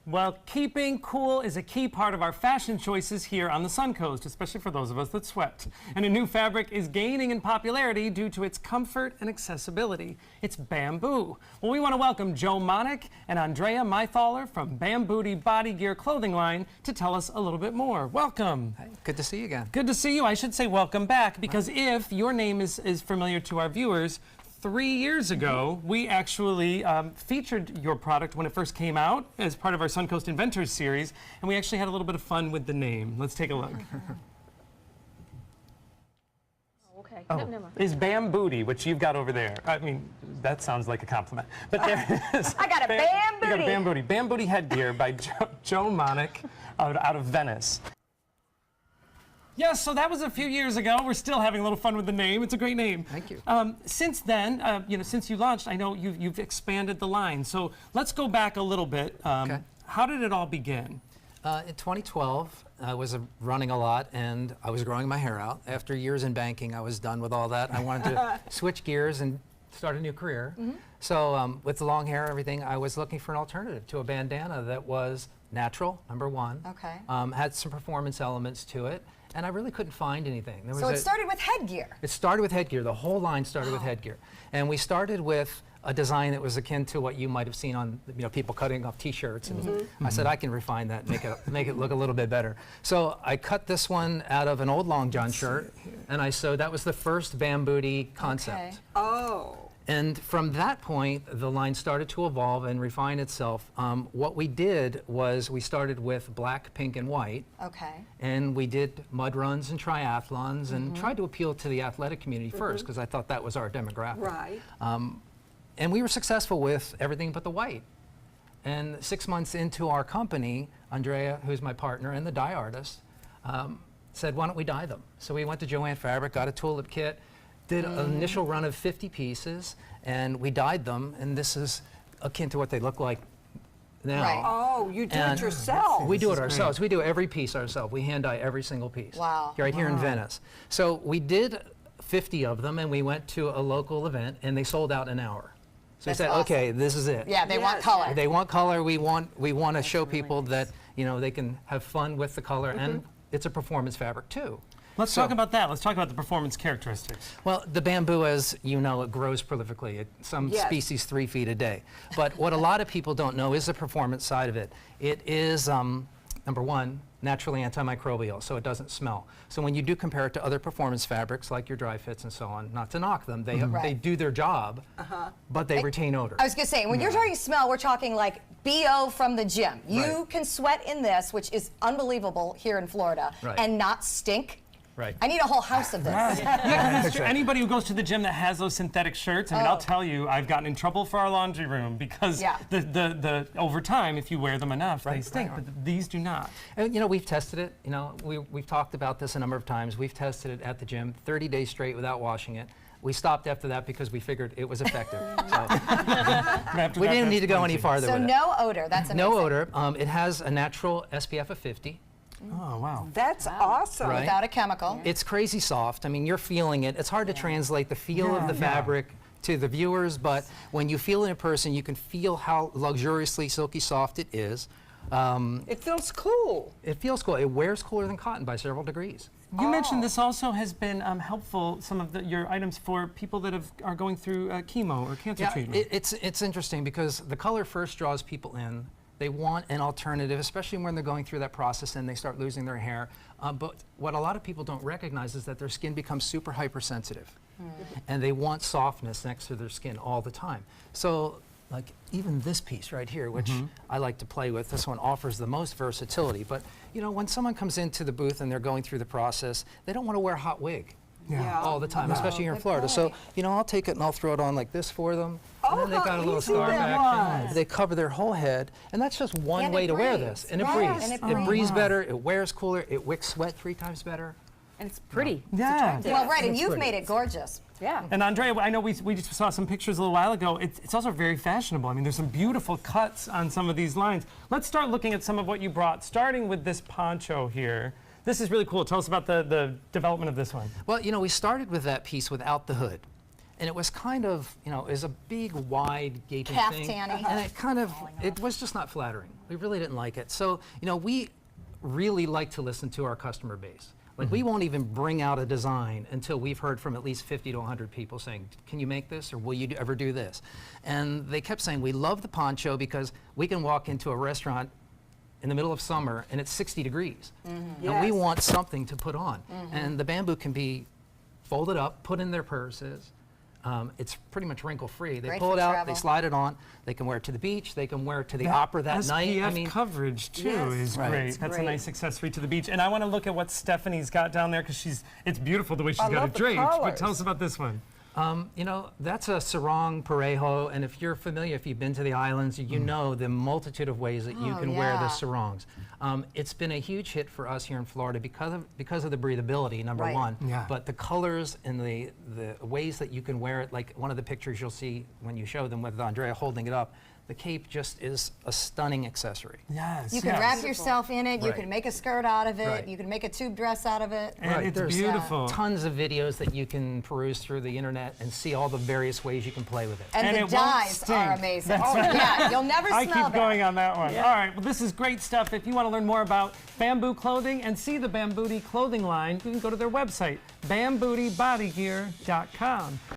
Well, keeping cool is a key part of our fashion choices here on the Suncoast, especially for those of us that sweat. And a new fabric is gaining in popularity due to its comfort and accessibility. It's bamboo. Well, we want to welcome Joe Monick and Andrea Mythaler from BamBooty Bodygear clothing line to tell us a little bit more. Welcome. Hey, good to see you again. Good to see you. I should say welcome back, because if your name is familiar to our viewers, 3 years ago, we actually featured your product when it first came out as part of our Suncoast Inventors series, and we actually had a little bit of fun with the name. Let's take a look. Okay. Oh, No. is BamBooty, which you've got over there. I mean, that sounds like a compliment. But there is. I got a BamBooty. You got a BamBooty. BamBooty headgear by Joe Monick out of Venice. Yes, so that was a few years ago. We're still having a little fun with the name. It's a great name. Thank you. Since then, since you launched, I know you've expanded the line. So let's go back a little bit. Okay. How did it all begin? In 2012, I was running a lot, and I was growing my hair out. After years in banking, I was done with all that. I wanted to switch gears and start a new career. So with the long hair and everything, I was looking for an alternative to a bandana that was natural, number one. Okay. Had some performance elements to it. And I really couldn't find anything. So it started with headgear. It started with headgear. The whole line started with headgear. And we started with a design that was akin to what you might have seen on people cutting off T-shirts. And I said, I can refine that, make it look a little bit better. So I cut this one out of an old Long John shirt, and I sewed. That was the first BamBooty concept. Okay. Oh. And from that point, the line started to evolve and refine itself. What we did was we started with black, pink, and white. Okay. And we did mud runs and triathlons and tried to appeal to the athletic community first, because I thought that was our demographic. Right. And we were successful with everything but the white. And 6 months into our company, Andrea, who's my partner and the dye artist, said, why don't we dye them? So we went to Joann Fabric, got a tulip kit, did an initial run of 50 pieces, and we dyed them, and this is akin to what they look like now. Right. Oh, you do And it yourself. We do it ourselves. We do every piece ourselves. We hand dye every single piece. Wow. Right here in Venice. So we did 50 of them, and we went to a local event, and they sold out in an hour. So That's we said, awesome. okay, this is it. Yeah, they want Yes. color. They want color. We want to show people that they can have fun with the color, and it's a performance fabric too. Let's talk about that. Let's talk about the performance characteristics. Well, the bamboo, as you know, it grows prolifically. Some Yes. species 3 feet a day. But what a lot of people don't know is the performance side of it. It is, number one, naturally antimicrobial, so it doesn't smell. So when you do compare it to other performance fabrics, like your dry fits and so on, not to knock them, they, they do their job, but they retain odor. I was going to say, when you're talking smell, we're talking like BO from the gym. You can sweat in this, which is unbelievable here in Florida, and not stink. Right. I need a whole house of this. That's true. Anybody who goes to the gym that has those synthetic shirts, I mean, I'll tell you, I've gotten in trouble for our laundry room because the over time, if you wear them enough, they stink. But these do not. And we've tested it. We've talked about this a number of times. We've tested it at the gym 30 days straight without washing it. We stopped after that because we figured it was effective. So we didn't need to go any farther So with it. no odor. That's amazing. No odor. It has a natural SPF of 50. Oh, wow. That's awesome. Right. Without a chemical. It's crazy soft. I mean, you're feeling it. It's hard to translate the feel of the fabric to the viewers, but when you feel it in person, you can feel how luxuriously silky soft it is. It feels cool. It feels cool. It wears cooler than cotton by several degrees. You mentioned this also has been helpful, some of your items for people that are going through chemo or cancer treatment. It's interesting because the color first draws people in. They want an alternative, especially when they're going through that process and they start losing their hair. But what a lot of people don't recognize is that their skin becomes super hypersensitive. And they want softness next to their skin all the time. So, like even this piece right here, which I like to play with, this one offers the most versatility. But, when someone comes into the booth and they're going through the process, they don't want to wear a hot wig. All the time, especially here in Florida. So, I'll take it and I'll throw it on like this for them. And then they've got a little scarf action. They cover their whole head. And that's just one way to wear this. And it breathes. And it breathes better, it wears cooler, it wicks sweat 3 times better. And it's pretty. Yeah. Well, right, and you've made it gorgeous. Yeah. And Andrea, I know we just saw some pictures a little while ago. It's also very fashionable. I mean, there's some beautiful cuts on some of these lines. Let's start looking at some of what you brought, starting with this poncho here. This is really cool. Tell us about the development of this one. Well, we started with that piece without the hood. And it was kind of, you know, it was a big, wide, gaping thing. Caftan-y. And it kind of, it was just not flattering. We really didn't like it. So, you know, we really like to listen to our customer base. Like, we won't even bring out a design until we've heard from at least 50 to 100 people saying, can you make this, or will you ever do this? And they kept saying, we love the poncho because we can walk into a restaurant in the middle of summer and it's 60 degrees. And we Yes. want something to put on. And the bamboo can be folded up, put in their purses. It's pretty much wrinkle-free. They Great pull for it out, travel. they slide it on. They can wear it to the beach. They can wear it to the opera that night. SPF coverage too Yes. is Right. great. It's That's a great. nice accessory to the beach. And I want to look at what Stephanie's got down there because it's beautiful the way she's I got love it the draped. But colors. tell us about this one. You know, that's a sarong parejo, and if you're familiar, if you've been to the islands, you know the multitude of ways that you Oh, can wear the yeah. sarongs. It's been a huge hit for us here in Florida because of the breathability, number Right. one. Yeah. But the colors and the ways that you can wear it, like one of the pictures you'll see when you show them with Andrea holding it up, the cape just is a stunning accessory. Yes. You can yes. wrap yourself in it. You Right. can make a skirt out of it. Right. You can make a tube dress out of it. And Right, it's there's, beautiful. Tons of videos that you can peruse through the internet and see all the various ways you can play with it. And, And the it won't dyes stink. are amazing. That's Oh, yeah, you'll never smell I keep that. going on that one. All right, well, this is great stuff. If you want to learn more about bamboo clothing and see the BamBooty clothing line, you can go to their website, BamBootyBodygear.com.